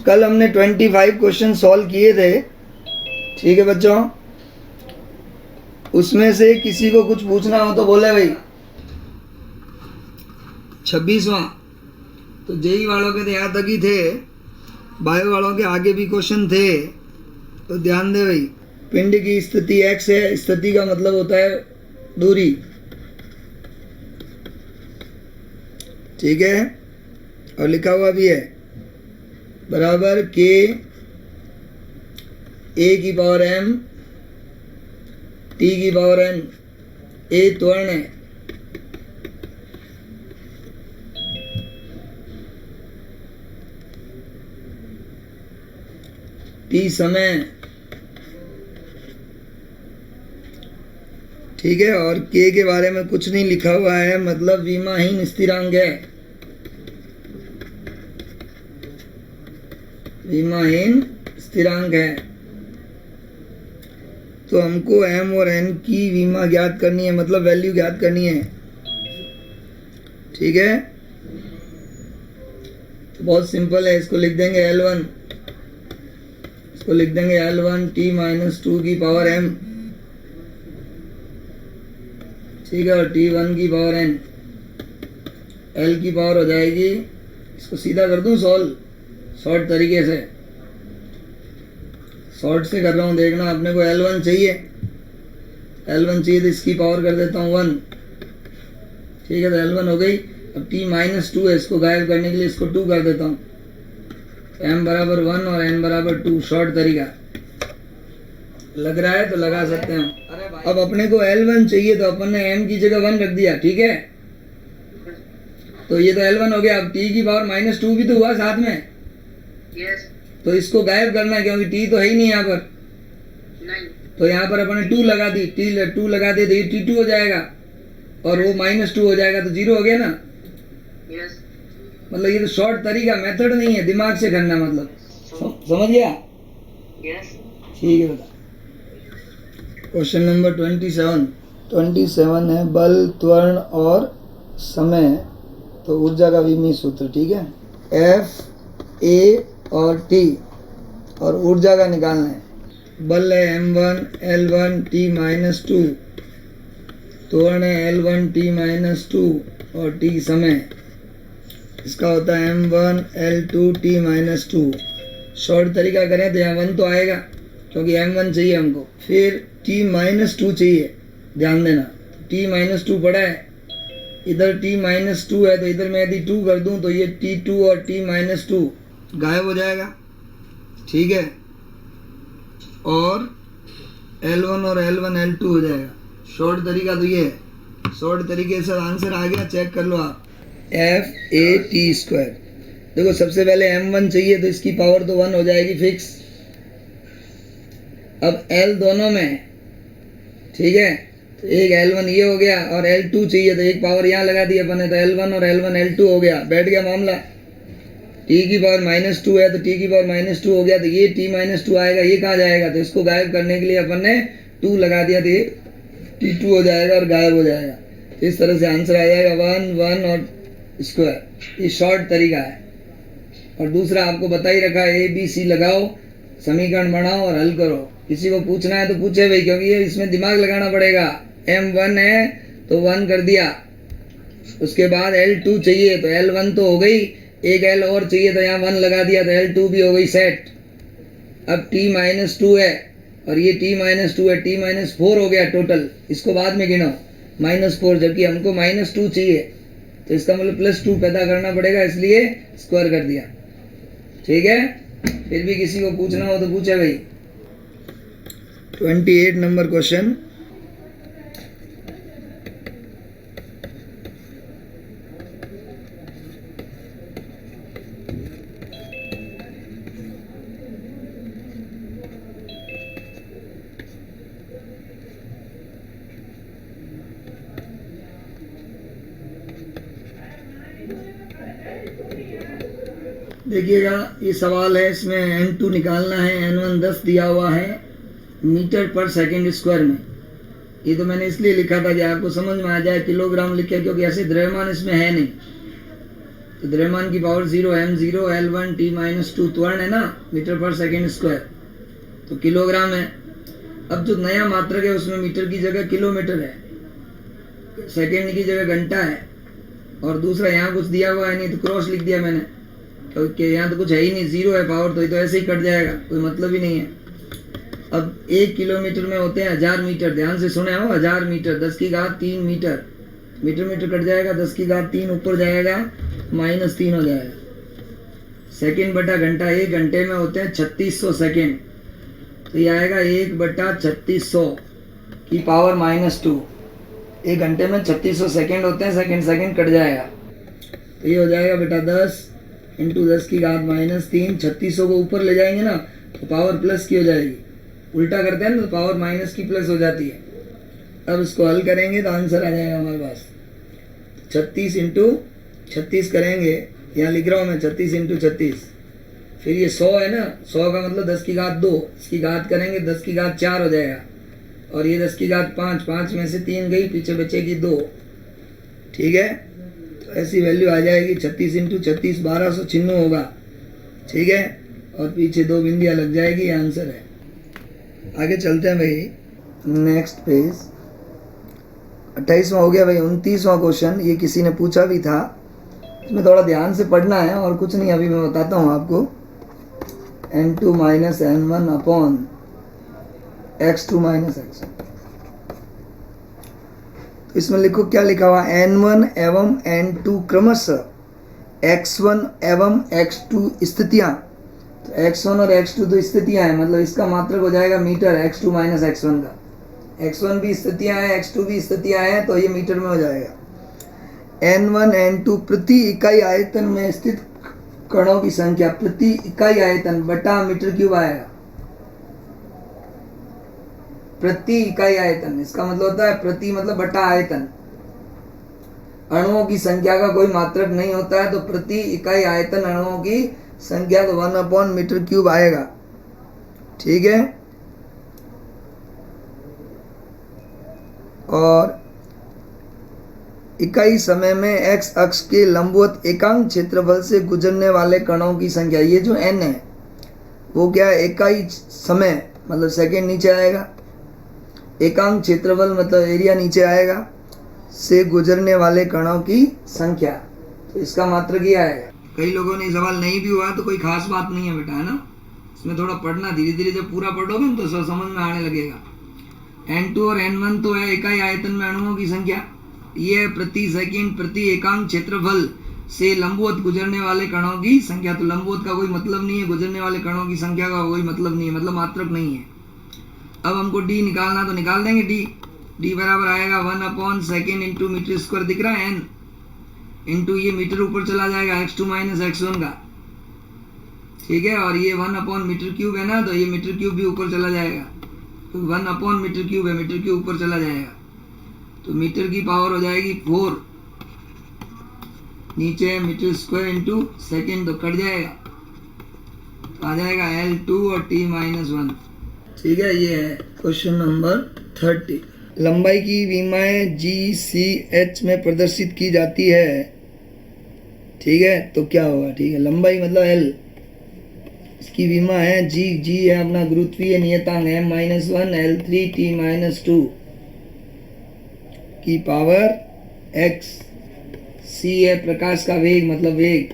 कल हमने 25 question solve किए थे, ठीक है बच्चों। उसमें से किसी को कुछ पूछना हो तो बोले भाई। 26वां तो जेई वालों के तो यहाँ तक ही थे, बायो वालों के आगे भी क्वेश्चन थे, तो ध्यान दे भाई। पिंड की स्थिति x है, स्थिति का मतलब होता है दूरी, ठीक है, और लिखा हुआ भी है बराबर k a की पावर m t की पावर n। a त्वरण है, t समय, ठीक है, और k के बारे में कुछ नहीं लिखा हुआ है, मतलब विमाहीन स्थिरांक है, विमाहीन स्थिरांक है। तो हमको m और n की विमा ज्ञात करनी है, मतलब वैल्यू ज्ञात करनी है, ठीक है। तो बहुत सिंपल है, इसको लिख देंगे L1, इसको लिख देंगे L1 t माइनस 2 की पावर m, ठीक है, और t1 की पावर n, l की पावर हो जाएगी, इसको सीधा कर दूं सॉल्व शॉर्ट तरीके से, शॉर्ट से कर रहा हूँ, देखना। अपने को L1 चाहिए, L1 चाहिए तो इसकी पावर कर देता हूँ 1, ठीक है, तो L1 हो गई। अब t माइनस 2 है, इसको गायब करने के लिए इसको 2 कर देता हूँ, m बराबर 1 और n बराबर 2, शॉर्ट तरीका। लग रहा है तो लगा सकते हैं। अब अपने को L1 चाहिए तो अपन ने m की जगह 1 रख दिया, ठीक है, तो ये तो L1 हो गया। अब t की पावर माइनस 2 भी तो हुआ साथ में, तो इसको गायब करना है, क्योंकि t तो है ही नहीं यहाँ पर, तो यहाँ पर अपन ने 2 लगा दी, t2 लगा दे तो ये t2 हो जाएगा, और वो माइनस 2 हो जाएगा, तो 0 हो गया ना। मतलब ये तो शॉर्ट तरीका, मेथड नहीं है, दिमाग से करना, मतलब समझ गया। ठीक है बेटा। क्वेश्चन नंबर 27 है बल, त्वरण और समय, तो ऊर्जा का विमीय सूत्र, ठीक है, F, A और T, और ऊर्जा का निकालना है। बल है M1 L1 T माइनस 2, त्वरण है L1 T माइनस 2 और T समय, इसका होता है M1 L2 T minus 2। Short तरीका करें तो यहाँ 1 तो आएगा, क्योंकि M1 चाहिए हमको, फिर T माइनस 2 चाहिए, ध्यान देना, T माइनस 2 पड़ा है, इधर T माइनस 2 है, तो इधर मैं यदि 2 कर दूं तो ये T2 और T माइनस 2 गायब हो जाएगा, ठीक है, और L1 और L1 L2 हो जाएगा। शॉर्ट तरीका तो ये है, शॉर्ट तरीके से आंसर आ गया, चेक कर लो आप। FAT², देखो सबसे पहले M1 चाहिए तो इसकी पावर तो 1 हो जाएगी फिक्स। अब L दोनों में, ठीक है, तो एक L1 ये हो गया, और L2 चाहिए तो एक पावर यहाँ लगा दी अपन ने, तो L1 और L1 L2 हो गया, बैठ गया मामला। T की पावर माइनस 2 है तो T की पावर माइनस 2 हो गया, तो ये T माइनस 2 आएगा, ये कहाँ जाएगा, तो इसको गायब करने के लिए अपन ने 2 लगा दिया, तो ये T2 हो जाएगा और गायब हो जाएगा। तो इस तरह से आंसर आ जाएगा 1 1 और स्क्वायर। ये शॉर्ट तरीका है। और दूसरा आपको बता ही रखा है, ABC लगाओ, समीकरण बनाओ और हल करो। किसी को पूछना है तो पूछे भाई, क्योंकि ये इसमें दिमाग लगाना पड़ेगा। M1 है तो 1 कर दिया, उसके बाद L2 चाहिए तो L1 तो हो गई, एक L और चाहिए तो यहाँ 1 लगा दिया, तो L2 भी हो गई सेट। अब T माइनस 2 है और ये T माइनस 2 है, T माइनस 4 हो गया टोटल, इसको बाद में गिनो -4, जबकि हमको -2 चाहिए, तो इसका मतलब +2 पैदा करना पड़ेगा, इसलिए स्क्वायर कर दिया, ठीक है। फिर भी किसी को पूछना हो तो पूछे भाई। 28 नंबर क्वेश्चन, देखिएगा, ये सवाल है, इसमें N2 निकालना है, N1 10 दिया हुआ है मीटर पर सेकंड स्क्वायर में। ये तो मैंने इसलिए लिखा था कि आपको समझ में आ जाए, किलोग्राम लिखे, क्योंकि ऐसे द्रव्यमान इसमें है नहीं, तो द्रव्यमान की पावर 0 m0 L1 t-2 त्वरण है ना, मीटर पर सेकेंड स्क्वायर, तो किलोग्राम है। अब जो नया मात्रक है उसमें मीटर की जगह किलोमीटर है, सेकेंड की जगह घंटा है, और दूसरा यहाँ कुछ दिया हुआ है नहीं तो क्रॉस लिख दिया मैंने, क्योंकि यहाँ तो कुछ है ही नहीं, 0 है पावर, तो ये तो ऐसे ही कट जाएगा, कोई मतलब ही नहीं है। अब 1 किलोमीटर में होते हैं 1000 मीटर, ध्यान से सुने हो, 1000 metre 10⁻³ metre, metre metre cut जाएगा, 10⁻³ ऊपर जाएगा, -3 हो जाएगा। सेकेंड बटा घंटा, 1 घंटे में होते हैं 3600 सेकेंड, तो ये आएगा 1/3600 की पावर -2। 1 घंटे में 3600 सेकेंड होते हैं, सेकेंड कट जाएगा, तो ये हो जाएगा बेटा 10 × 10⁻³ 3600 को ऊपर ले जाएंगे ना तो पावर प्लस की हो जाएगी, उल्टा करते हैं ना तो पावर माइनस की प्लस हो जाती है। अब इसको हल करेंगे तो आंसर आ जाएगा हमारे पास 36 × 36 करेंगे, यहाँ लिख रहा हूँ मैं 36 × 36, फिर ये 100 है ना, 100 का मतलब 10⁻², इसकी घात करेंगे 10⁻4 हो जाएगा, और ये 10⁻5, 5 में से 3 गई, पीछे बचेगी 2, ठीक है। तो ऐसी वैल्यू आ जाएगी 36 × 36 1296 होगा, ठीक है, और पीछे 2 बिंदियाँ लग जाएगी, आंसर है। आगे चलते हैं भाई, नेक्स्ट पेज 28वां हो गया भाई। 29वां क्वेश्चन, ये किसी ने पूछा भी था, इसमें थोड़ा ध्यान से पढ़ना है और कुछ नहीं, अभी मैं बताता हूँ आपको। n2 - n1 upon x2 - x1, तो इसमें लिखो क्या लिखा हुआ, n1 एवं n2 क्रमशः x1 एवं x2 स्थितियां, तो x1 और x2 तो स्थितियां हैं, मतलब इसका मात्रक हो जाएगा मीटर, x2 - x1 का, x1 भी स्थितियां हैं, x2 भी स्थितियां हैं, तो ये मीटर में हो जाएगा। n1 n2 प्रति इकाई आयतन में स्थित कणों की संख्या, प्रति इकाई आयतन बटा मीटर क्यूब आएगा, प्रति इकाई आयतन, इसका मतलब होता है प्रति मतलब बटा आयतन, अणुओं की संख्या का कोई मात्रक नहीं होता है, तो प्रति इकाई आयतन अणुओं की संख्या तो 1/m³ आएगा, ठीक है। और इकाई समय में x अक्ष के लंबवत एकांक क्षेत्रफल से गुजरने वाले कणों की संख्या, ये जो n है वो क्या है, इकाई समय मतलब सेकेंड नीचे आएगा, एकांक क्षेत्रफल मतलब एरिया नीचे आएगा, से गुजरने वाले कणों की संख्या, तो इसका मात्रक ये आएगा। कई लोगों ने सवाल नहीं भी हुआ तो कोई खास बात नहीं है बेटा, है ना, इसमें थोड़ा पढ़ना, धीरे धीरे जब पूरा पढ़ोगे तो सब समझ में आने लगेगा। n2 और n1 तो है इकाई आयतन में अणुओं की संख्या, ये है प्रति सेकंड प्रति एकांक क्षेत्रफल से लंबवत गुजरने वाले कणों की संख्या, तो लंबवत का कोई मतलब नहीं है, गुजरने वाले कणों की संख्या का कोई मतलब नहीं है, मतलब मात्रक नहीं है। अब हमको d निकालना, तो निकाल देंगे d बराबर आएगा 1/सेकेंड × मीटर² दिख रहा है, n इंटू ये मीटर ऊपर चला जाएगा x2 - x1 का, ठीक है, और ये 1/m³ है ना, तो ये मीटर³ भी ऊपर चला जाएगा, तो 1/m³ है, मीटर³ ऊपर चला जाएगा, तो मीटर की पावर हो जाएगी 4, नीचे मीटर² × सेकेंड, तो कट जाएगा, तो आ जाएगा L2 और t-1, ठीक है। ये है क्वेश्चन नंबर 30। लंबाई की विमाएं GCH में प्रदर्शित की जाती है, ठीक है, तो क्या होगा, ठीक है, लंबाई मतलब L, इसकी विमा है G है अपना गुरुत्वीय नियतांक, m-1 L3 t-2 की पावर x, c है प्रकाश का वेग मतलब वेग,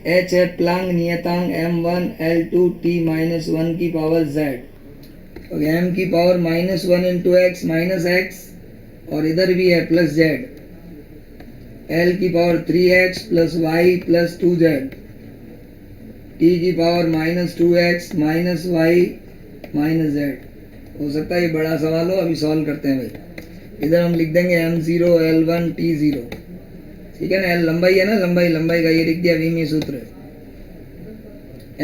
h है प्लांक नियतांक m1 L2 t-1 की पावर z, तो m की पावर -1 × x और इधर भी है प्लस z, l की power 3x + y + 2z, t की पावर -2x - y - z। हो सकता है ये बड़ा सवाल हो, अभी सॉल्व करते हैं भाई। इधर हम लिख देंगे m0 L1 t0, ठीक है ना, l लंबाई है ना, लंबाई का ये लिख दिया, विमीय सूत्र है,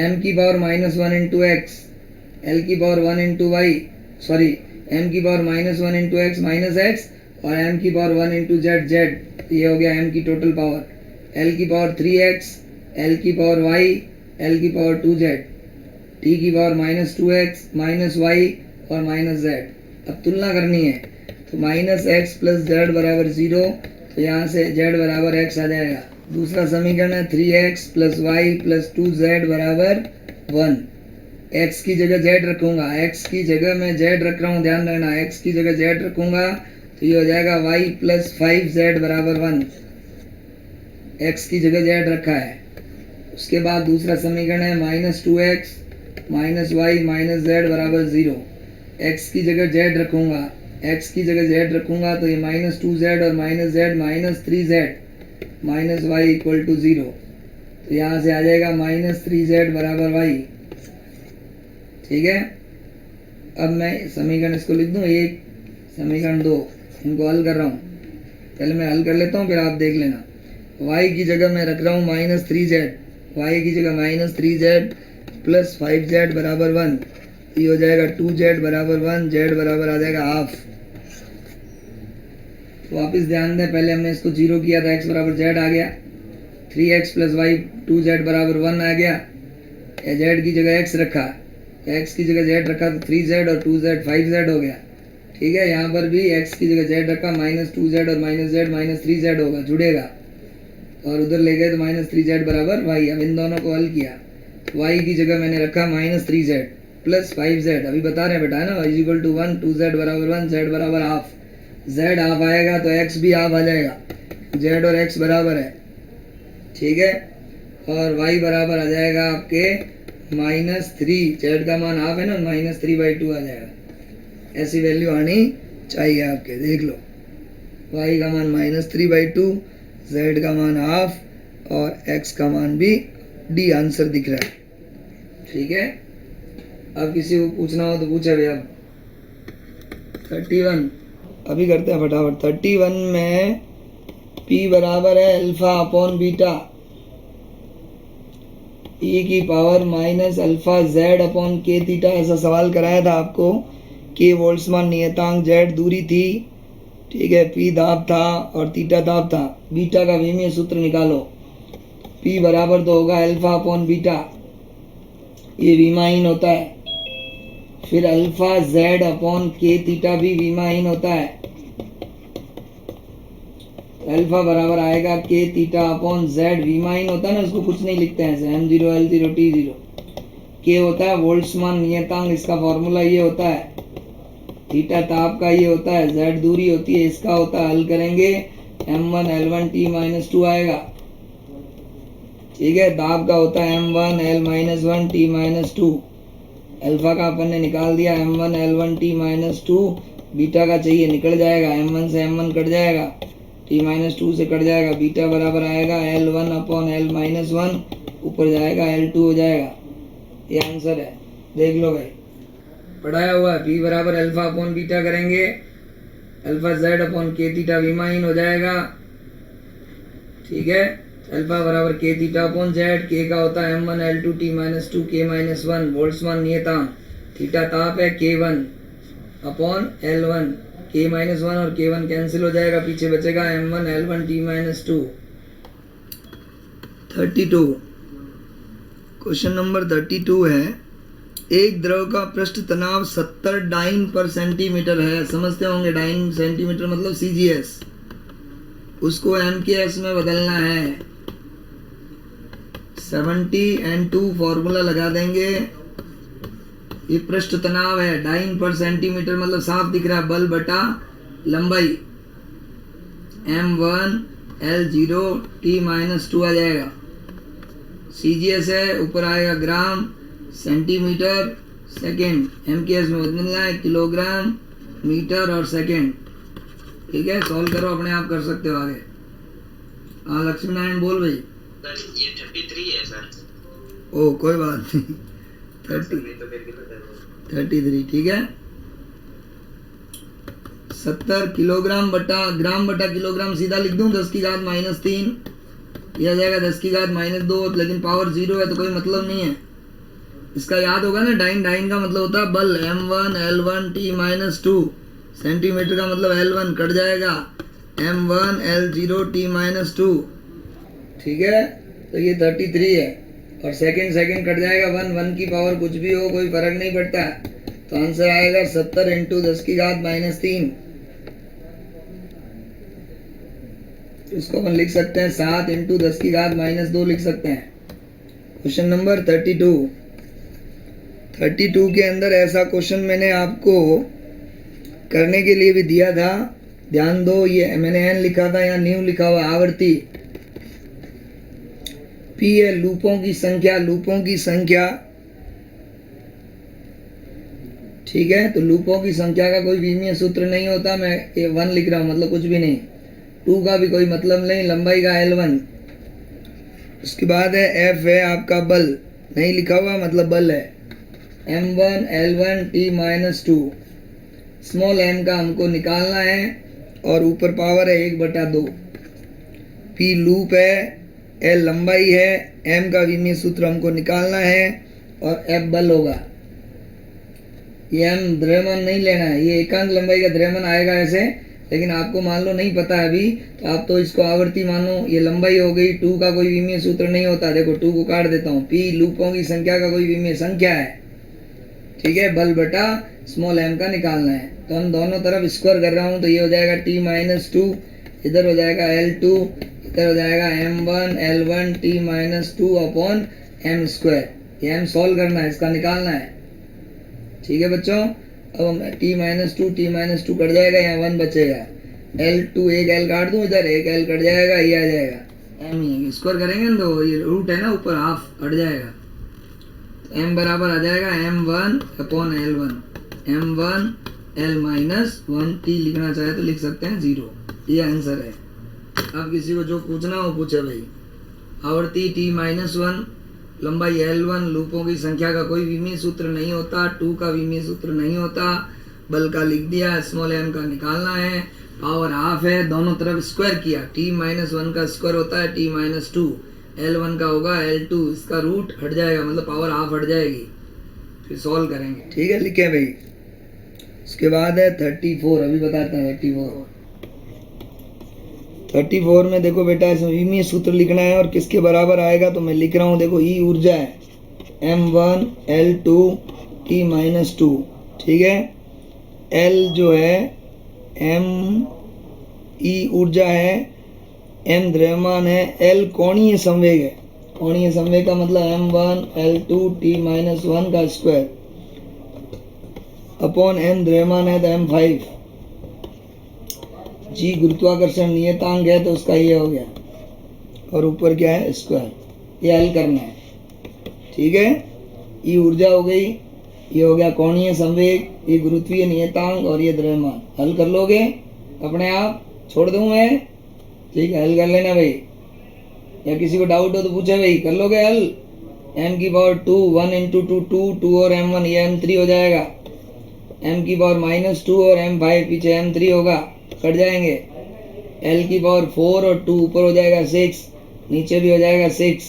m की पावर -1 × x, l की पावर 1 × y, सॉरी m की पावर -1 × x -x और m की पावर 1 × z, ये हो गया m की टोटल पावर, l की पावर 3x, l की पावर y, l की पावर 2z, t की पावर -2x - y और -z। अब तुलना करनी है, तो -x + z = 0, तो यहाँ से z = x आ जाएगा, दूसरा समीकरण है 3x plus Y plus 2z बराबर 1। x की जगह z रखूंगा, x की जगह मैं z रख रहा हूँ, ध्यान रखना, x की जगह z रखूंगा तो ये हो जाएगा y प्लस 5z बराबर 1। x की जगह z रखा है। उसके बाद दूसरा समीकरण है -2x minus Y minus Z बराबर 0। x की जगह z रखूंगा, x की जगह z रखूंगा तो ये -2z और minus Z -3z minus Y equal to 0। तो यहाँ से आ जाएगा -3z बराबर वाई। ठीक है, अब मैं समीकरण इसको लिख दूँ, एक समीकरण 2 इनको हल कर रहा हूँ। पहले मैं हल कर लेता हूँ फिर आप देख लेना। y की जगह मैं रख रहा हूँ -3z, y की जगह -3z प्लस 5z बराबर 1। ये हो जाएगा 2z बराबर 1, z बराबर आ जाएगा हाफ। तो वापस ध्यान दें, पहले हमने इसको 0 किया था, x बराबर z आ गया, 3x प्लस वाई 2z बराबर 1 आ गया। z की जगह x रखा, x की जगह z रखा तो 3z और 2z 5z हो गया। ठीक है, यहाँ पर भी x की जगह z रखा, -2z और माइनस 3z होगा, जुड़ेगा, और उधर ले गए तो -3z बराबर y। अब इन दोनों को हल किया, y की जगह मैंने रखा -3z प्लस 5z, अभी बता रहे हैं बेटा, है ना, इज इक्वल टू 1, 2z बराबर 1, z बराबर हाफ। z हाफ आएगा तो x भी हाफ आ जाएगा, z और x बराबर है। ठीक है, और y बराबर आ जाएगा आपके -3, z का मान हाफ है ना, -3/2 आ जाएगा। ऐसी वैल्यू आनी चाहिए आपके, देख लो, y का मान -3/2, z का मान हाफ और x का मान भी डी आंसर दिख रहा है। ठीक है, अब किसी को पूछना हो तो पूछे भैया। 31 अभी करते हैं फटाफट। 31 में p बराबर है अल्फा अपॉन बीटा e की power minus alpha z upon के थीटा। ऐसा सवाल कराया था आपको कि बोल्ट्जमान नियतांक z दूरी थी, ठीक है, p दाब था और थीटा दाब था। बीटा का विमीय सूत्र निकालो। p बराबर तो होगा अल्फा अपॉन बीटा, ये विमाहीन होता है। फिर अल्फा z अपॉन के थीटा भी विमाहीन होता है। अल्फा बराबर आएगा के थीटा अपॉन z, विमाहीन होता है ना, उसको कुछ नहीं लिखते हैं ऐसे, m0 l0 t0। के होता है बोल्ट्जमान नियतांक, इसका फॉर्मूला ये होता है। थीटा ताप का ये होता है, z दूरी होती है, इसका होता है, हल करेंगे m1 l1 t-2 आएगा। ठीक है, दाब का होता है m1 l-1 t-2। अल्फा का अपन ने निकाल दिया m1 l1 t-2। बीटा का चाहिए, निकल जाएगा, m1 से m1 कट जाएगा, t-2 से कट जाएगा, बीटा बराबर आएगा l1 अपॉन l-1, ऊपर जाएगा l2 हो जाएगा। ये आंसर है, देख लो भाई, पढ़ाया हुआ है। p बराबर अल्फा अपॉन बीटा करेंगे, अल्फा z अपॉन के थीटा विमाहीन हो जाएगा। ठीक है, अल्फा बराबर के थीटा अपॉन जेड, के का होता है m1 l2 t-2 k-1 Boltzmann नियतांक, थीटा ताप है k1 अपॉन l1, k-1 और k1 कैंसिल हो जाएगा, पीछे बचेगा m1 l1 t-2। 32 question number 32 है, एक द्रव का पृष्ठ तनाव 70 डाइन पर सेंटीमीटर है। समझते होंगे डाइन सेंटीमीटर मतलब CGS, उसको MKS में बदलना है। 70n2 फॉर्मूला लगा देंगे। ये पृष्ठ तनाव है, डाइन पर सेंटीमीटर मतलब साफ दिख रहा है, बल बटा लंबाई, m1 l0 t-2 आ जाएगा। CGS है, ऊपर आएगा ग्राम सेंटीमीटर सेकेंड, MKS में बदलना है किलोग्राम मीटर और सेकेंड। ठीक है, सॉल्व करो, अपने आप कर सकते हो आगे। हाँ लक्ष्मी नारायण बोल भाई। सर ये 33 है सर। ओ कोई बात नहीं, 33 ठीक है। 70 किलोग्राम बटा ग्राम बटा किलोग्राम सीधा लिख दूं, 10 की घात -3 यह जाएगा 10 की घात -2, लेकिन पावर 0 है तो कोई मतलब नहीं है। इसका याद होगा ना, डाइन का मतलब होता है बल, m1 l1 t-2, सेंटीमीटर का मतलब l1 कट जाएगा, m1 l0 t-2। ठीक है, तो ये 33 है और सेकंड कट जाएगा 1 की पावर कुछ भी हो, कोई फर्क नहीं पड़ता। तो आंसर आएगा 70 × 10 की घात -3। तो इसको अपन लिख सकते हैं 7 इंटू 10 की घात -2 लिख सकते हैं। क्वेश्चन नंबर 32 के अंदर ऐसा क्वेश्चन मैंने आपको करने के लिए भी दिया था, ध्यान दो। ये मैंने n लिखा था, यहाँ न्यू लिखा हुआ आवर्ती p है लूपों की संख्या, ठीक है। तो लूपों की संख्या का कोई बीमीय सूत्र नहीं होता, मैं ये 1 लिख रहा हूँ मतलब कुछ भी नहीं, 2 का भी कोई मतलब नहीं, लंबाई का L1। उसके बाद है F है आपका बल, नहीं लिखा हुआ मतलब बल है, M1 L1 T-2, small m का हमको निकालना है और ऊपर पावर है 1/2। P लूप है, L लंबाई है, m का विमीय सूत्र हमको निकालना है और F बल होगा। ये m द्रव्यमान नहीं लेना है, ये एकांक लंबाई का द्रव्यमान आएगा ऐसे, लेकिन आपको मान लो नहीं पता है अभी, तो आप तो इसको आवर्ती मानो। ये लंबाई हो गई, 2 का कोई विमीय सूत्र नहीं होता, देखो 2 को काट देता हूँ। P लूपों की संख्या का कोई विमीय संख्या है, ठीक है। बल बटा स्मॉल m का निकालना है, तो हम दोनों तरफ स्क्वायर कर रहा हूँ, तो ये हो जाएगा T-2, इधर हो जाएगा L2, इधर हो जाएगा M1 L1 T-2 upon m²। ये m सॉल्व करना है, इसका निकालना है, ठीक है बच्चों। अब हम T-2 कट जाएगा, यहाँ 1 बचेगा। L2 एक L काट दूँ इधर, एक L कट जाएगा, ये आ जाएगा m ही स्क्वायर करेंगे ना, तो ये रूट है ना ऊपर, हाफ हट जाएगा, m बराबर आ जाएगा M1 upon L1, M1 L-1, T लिखना चाहे तो लिख सकते हैं 0, ये आंसर है। अब किसी को जो पूछना हो पूछे भाई। आवर्ती T-1, लंबाई L1, लूपों की संख्या का कोई विमीय सूत्र नहीं होता, 2 का विमीय सूत्र नहीं होता, बल का लिख दिया, स्मॉल m का निकालना है, पावर हाफ है, दोनों तरफ स्क्वायर किया। T-1 का स्क्वायर होता है T-2, L1 का होगा L2, इसका रूट हट जाएगा मतलब पावर हाफ हट जाएगी, फिर सॉल्व करेंगे, ठीक है। लिखे भाई। उसके बाद है 34, अभी बताते हैं 34 में देखो बेटा, इसमें विमीय सूत्र लिखना है और किसके बराबर आएगा, तो मैं लिख रहा हूँ, देखो E ऊर्जा है, M1 L2 T-2, ठीक है। L जो है M, E ऊर्जा है, M द्रव्यमान है, L कोणीय संवेग है, कोणीय संवेग का मतलब M1 L2 T-1 का स्क्वायर अपॉन M द्रव्यमान है तो M5, G गुरुत्वाकर्षण नियतांक है तो उसका ये हो गया, और ऊपर क्या है स्क्वायर, ये हल करना है, ठीक है। ये ऊर्जा हो गई, ये हो गया कोणीय संवेग, ये गुरुत्वीय नियतांक और ये द्रव्यमान। हल कर लोगे अपने आप, छोड़ दूं मैं, ठीक है। हल कर लेना भाई, या किसी को डाउट हो तो पूछे भाई, कर लोगे हल। m की पावर 2, 1 इंटू 2 और M1, ये M3 हो जाएगा। m की पावर -2 और M5 पीछे M3 होगा, कट जाएंगे। L की पावर 4 और 2 ऊपर हो जाएगा 6, नीचे भी हो जाएगा 6।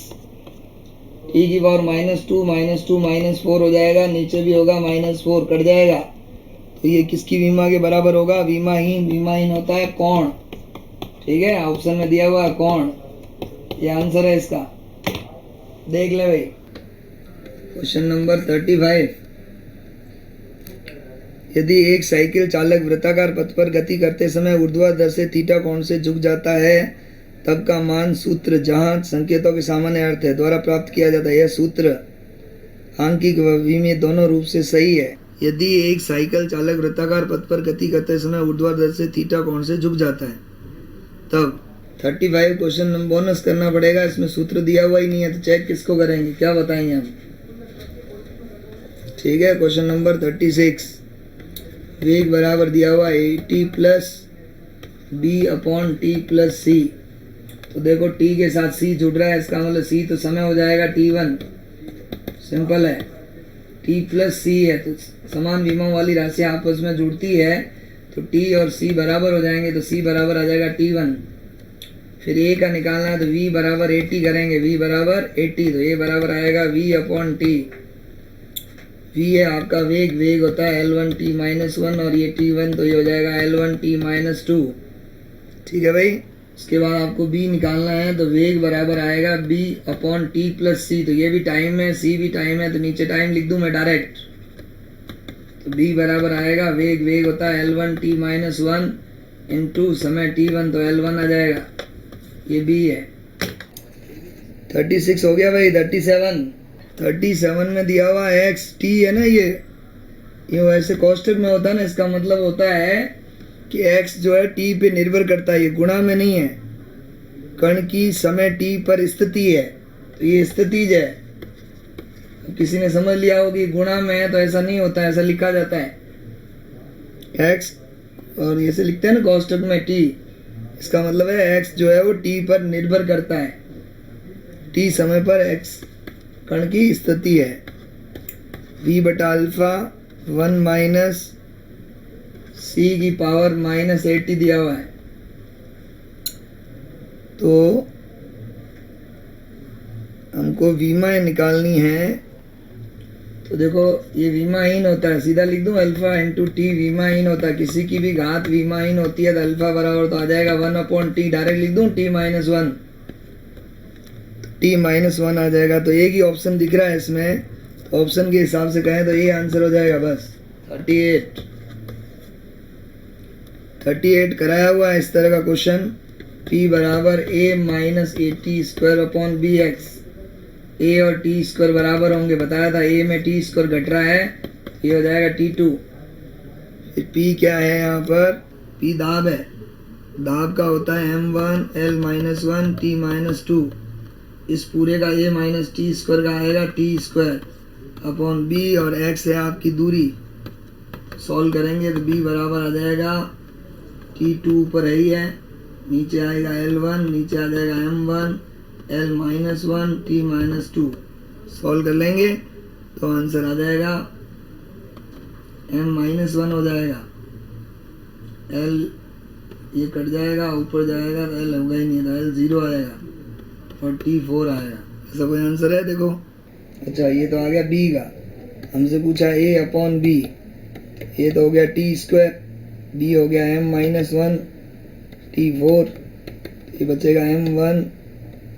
T की पावर -2 -4 हो जाएगा, नीचे भी होगा -4, कट जाएगा। तो ये किसकी विमा के बराबर होगा, विमाहीन होता है कोण, ठीक है। ऑप्शन में दिया हुआ कोण, ये आंसर है इसका, देख ले भाई। क्वेश्चन नंबर 35, यदि एक साइकिल चालक वृत्ताकार पथ पर गति करते समय ऊर्ध्वाधर से थीटा कोण से झुक जाता है, तब का मान सूत्र, जहां संकेतों के सामान्य अर्थ है, द्वारा प्राप्त किया जाता है। यह सूत्र आंकिक व विमीय दोनों रूप से सही है। यदि एक साइकिल चालक वृत्ताकार पथ पर गति करते समय ऊर्ध्वाधर से थीटा कोण से झुक जाता है, तब 35 क्वेश्चन नंबर बोनस करना पड़ेगा, इसमें सूत्र दिया हुआ ही नहीं है, तो चेक किसको करेंगे, क्या बताएंगे हम, ठीक है। क्वेश्चन नंबर 36, वेग बराबर दिया हुआ AT plus B upon T plus C। तो देखो T के साथ C जुड़ रहा है, इसका मतलब C तो समय हो जाएगा T1, सिंपल है। T प्लस C है तो समान विमाओं वाली राशि आपस में जुड़ती है, तो T और C बराबर हो जाएंगे, तो C बराबर आ जाएगा T1। फिर A का निकालना है तो V बराबर AT करेंगे, V बराबर AT, तो A बराबर आएगा V अपॉन T। V है आपका वेग, वेग होता है L1 T-1 और ये T1, तो ये हो जाएगा L1 T-2, ठीक है भाई। उसके बाद आपको B निकालना है, तो वेग बराबर आएगा B upon T plus C, तो ये भी टाइम है, C भी टाइम है, तो नीचे टाइम लिख दूं मैं डायरेक्ट, तो B बराबर आएगा वेग, वेग होता है L1 T-1 इंटू समय T1, तो L1 आ जाएगा। ये बी है। 36 हो गया भाई। 37 में दिया हुआ एक्स टी है ना, ये वैसे कोष्टक में होता है ना, इसका मतलब होता है कि x जो है t पे निर्भर करता है, ये गुणा में नहीं है। कण की समय t पर स्थिति है, तो ये स्थितिज है। किसी ने समझ लिया हो कि गुणा में है तो ऐसा नहीं होता है, ऐसा लिखा जाता है x, और ऐसे लिखते हैं ना कोष्टक में t, इसका मतलब है x जो है वो t पर निर्भर करता है, t समय पर x कण की स्थिति है। v बटा अल्फा 1 माइनस सी की पावर माइनस 80 दिया हुआ है। तो हमको वीमा निकालनी है, तो देखो ये वीमाहीन होता है, सीधा लिख दूं अल्फा इंटू टी वीमाहीन होता है। किसी की भी घात वीमाहीन होती है तो अल्फा बराबर तो आ जाएगा 1/t, डायरेक्ट लिख दूं t माइनस 1, t माइनस 1 आ जाएगा। तो एक ही ऑप्शन दिख रहा है इसमें, तो ऑप्शन के हिसाब से कहें तो ये आंसर हो जाएगा बस 38 कराया हुआ है इस तरह का क्वेश्चन। p बराबर a minus A T square upon B X. a और t स्क्वायर बराबर होंगे, बताया था a में t स्क्वायर घट रहा है, ये हो जाएगा t2। p क्या है यहाँ पर, p दाब है, दाब का होता है m1 l minus 1 t minus 2। इस पूरे का a माइनस टी स्क्वायर का आएगा t स्क्वायर अपॉन b, और x है आपकी दूरी। सॉल्व करेंगे तो b बराबर आ जाएगा t2 ऊपर ही है, नीचे आएगा l1, नीचे आ जाएगा m1 l minus 1 t minus 2। Solve कर लेंगे तो आंसर आ जाएगा m माइनस 1 हो जाएगा, l ये कट जाएगा, ऊपर जाएगा तो l होगा ही नहीं, तो l 0 आएगा और t 4 आएगा। ऐसा कोई आंसर है देखो। अच्छा ये तो आ गया b का, हमसे पूछा a अपॉन b, ये तो हो गया t स्क्वायर, b हो गया m माइनस 1 t 4, ये बचेगा m1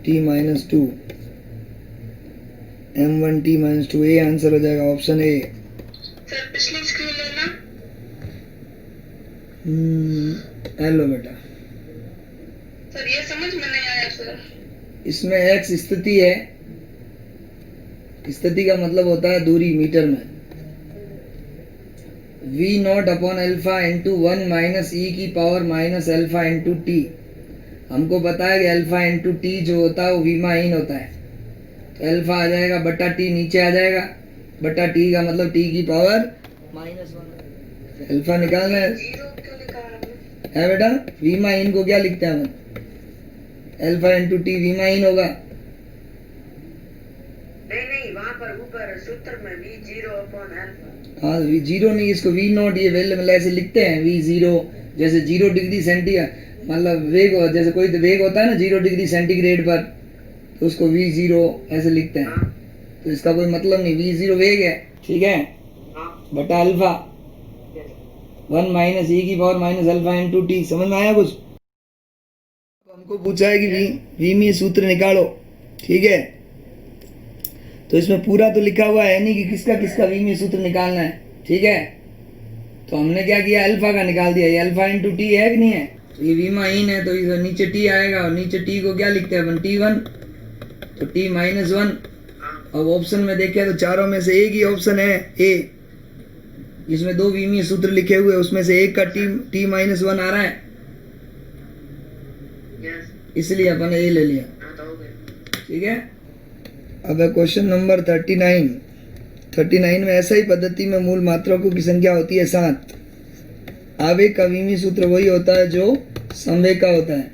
t minus 2, m1 t minus 2, ये आंसर हो जाएगा ऑप्शन ए। सर पिछली स्क्रीन लेना। हेलो बेटा, सर ये समझ में नहीं आया सर। इसमें x स्थिति है, स्थिति का मतलब होता है दूरी मीटर में। v naught upon alpha into 1 minus e की power minus alpha into t. हमको पता है कि अल्फा इंटू टी जो होता है वो वीमाहीन होता है, तो अल्फा आ जाएगा बट्टा टी नीचे आ जाएगा, बट्टा टी का मतलब टी की पावर माइनस 1। अल्फा निकालना है, जीरो क्यों लिखा है आपने? है बेटा, वीमाहीन को क्या लिखते हैं हम, अल्फा इंटू टी वीमाहीन होगा। नहीं वहाँ पर ऊपर सूत्र में v 0 अपॉन अल्फा। हाँ वी जीरो नहीं, इसको वी नॉट ये वेल मतलब ऐसे लिखते हैं वी 0, जैसे 0 डिग्री सेंटीग्रेड मतलब वेग, जैसे कोई वेग होता है ना 0 डिग्री सेंटीग्रेड पर, तो उसको v 0 ऐसे लिखते हैं। तो इसका कोई मतलब नहीं, v 0 वेग है, ठीक है, बटा अल्फा 1 माइनस ई की power minus alpha into T. समझ में आया कुछ? हमको पूछा है कि वी में सूत्र निकालो, ठीक है, तो इसमें पूरा तो लिखा हुआ है नहीं कि किसका किसका वी में सूत्र निकालना है, ठीक है। तो हमने क्या किया, अल्फा का निकाल दिया, ये अल्फा इंटू टी है कि नहीं है, तो ये वीमाहीन है, तो इधर नीचे टी आएगा, और नीचे टी को क्या लिखते हैं अपन, t1, तो t माइनस 1। अब ऑप्शन में देखे तो चारों में से एक ही ऑप्शन है ए, जिसमें 2 वीमीय सूत्र लिखे हुए, उसमें से एक का t माइनस 1 आ रहा है, इसलिए अपन ए ले लिया, ठीक है। अब क्वेश्चन नंबर 39 में ऐसा ही पद्धति में मूल मात्रकों की संख्या होती है 7। आवेग का विमीय सूत्र वही होता है जो संवेग का होता है,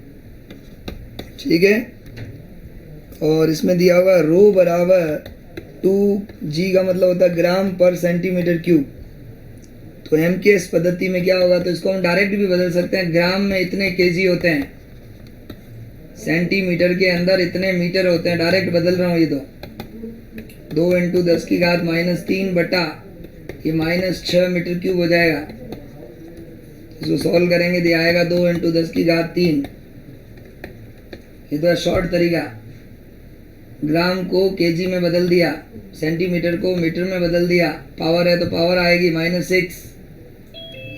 ठीक है। और इसमें दिया हुआ रो बराबर 2g का मतलब होता है ग्राम पर सेंटीमीटर क्यूब। तो एम के इस पद्धति में क्या होगा, तो इसको हम डायरेक्ट भी बदल सकते हैं, ग्राम में इतने केजी होते हैं, सेंटीमीटर के अंदर इतने मीटर होते हैं, डायरेक्ट बदल रहा हूँ ये, तो 2 × 10 की घात -3 बटा ये -6 मीटर क्यूब हो जाएगा। इसको सॉल्व करेंगे तो आएगा 2 × 10 की घात 3। ये तो है शॉर्ट तरीका, ग्राम को केजी में बदल दिया, सेंटीमीटर को मीटर में बदल दिया, पावर है तो पावर आएगी -6,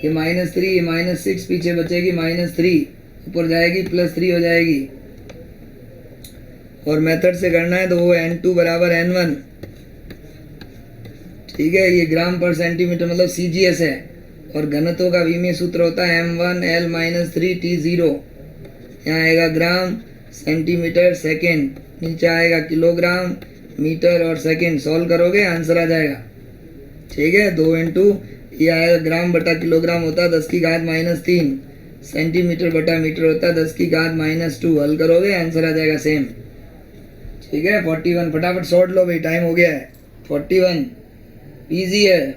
ये -3, ये -6, पीछे बचेगी -3, ऊपर जाएगी +3 हो जाएगी, और मेथड से करना है तो वो N2 बराबर N1, ठीक है। ये ग्राम पर सेंटीमीटर मतलब CGS है। और घनत्व का विमीय सूत्र होता है M1L-3T0। यहाँ आएगा ग्राम सेंटीमीटर सेकेंड, नीचे आएगा किलोग्राम मीटर और सेकेंड। सॉल्व करोगे आंसर आ जाएगा, ठीक है। 2 इंटू ये आएगा ग्राम बटा किलोग्राम होता है 10 की घात -3, सेंटीमीटर बटा मीटर होता है 10 की घात -2। हल करोगे आंसर आ जाएगा सेम, ठीक है। 41 फटाफट सॉर्ट लो भाई, टाइम हो गया है। 41 इजी है।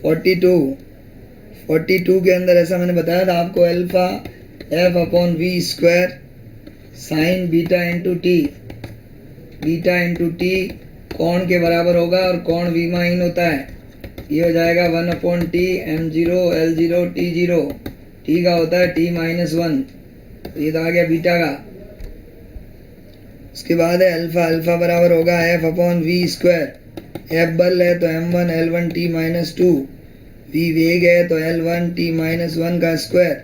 42 के अंदर ऐसा मैंने बताया था आपको, alpha F/V² sign beta into T, beta into T कोण के बराबर होगा और कोण विमाहीन होता है। ये हो जाएगा 1/T M0 L0 T0। T का होता है T-1, ये तो आ गया बीटा का। उसके बाद है अल्फा बराबर होगा F/V²। F बल है तो M1 L1 T-2, V वेग है तो L1 T-1 का स्क्वायर।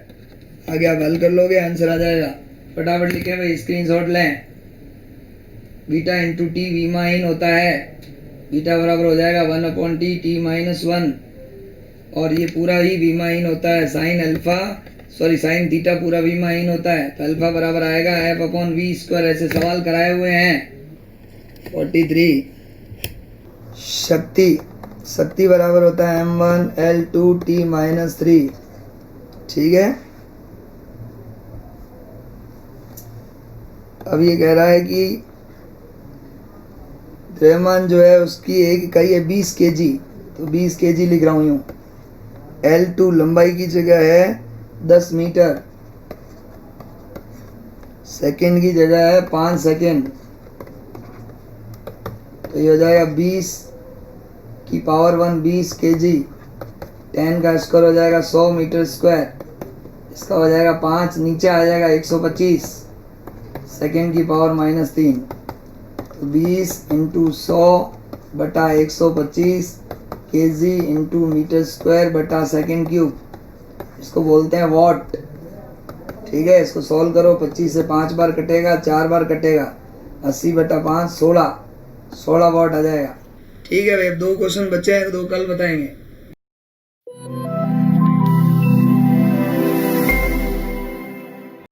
आगे आप हल कर लोगे आंसर आ जाएगा। फटाफट लिखें भाई, स्क्रीनशॉट लें। बीटा इंटू टी विमाहीन होता है, बीटा बराबर हो जाएगा 1/T T-1, और ये पूरा ही विमाहीन होता है। साइन थीटा पूरा विमाहीन होता है, तो अल्फा बराबर आएगा F/V²। ऐसे सवाल कराए हुए हैं। 43 शक्ति बराबर होता है M1 L2 T-3, ठीक है। अब ये कह रहा है कि द्रव्यमान जो है उसकी एक इकाई है 20 kg, तो 20 kg लिख रहा हूँ यूँ। L2 लंबाई की जगह है 10 मीटर, सेकेंड की जगह है 5 सेकेंड, तो ये हो जाएगा 20 की पावर 1 20 kg। 10 का स्क्वायर हो जाएगा 100 मीटर स्क्वायर, इसका हो जाएगा 5, नीचे आ जाएगा 125 सेकेंड की पावर -3। तो 20 इंटू 100 बटा 125 kg इंटू मीटर स्क्वायर बटा सेकेंड क्यूब, इसको बोलते हैं वॉट, ठीक है। इसको सॉल्व करो, 25 से 5 बार कटेगा, 4 बार कटेगा, 80 बटा 5 16 वॉट आ जाएगा, ठीक है भाई। अब 2 क्वेश्चन बचे हैं, 2 कल बताएंगे।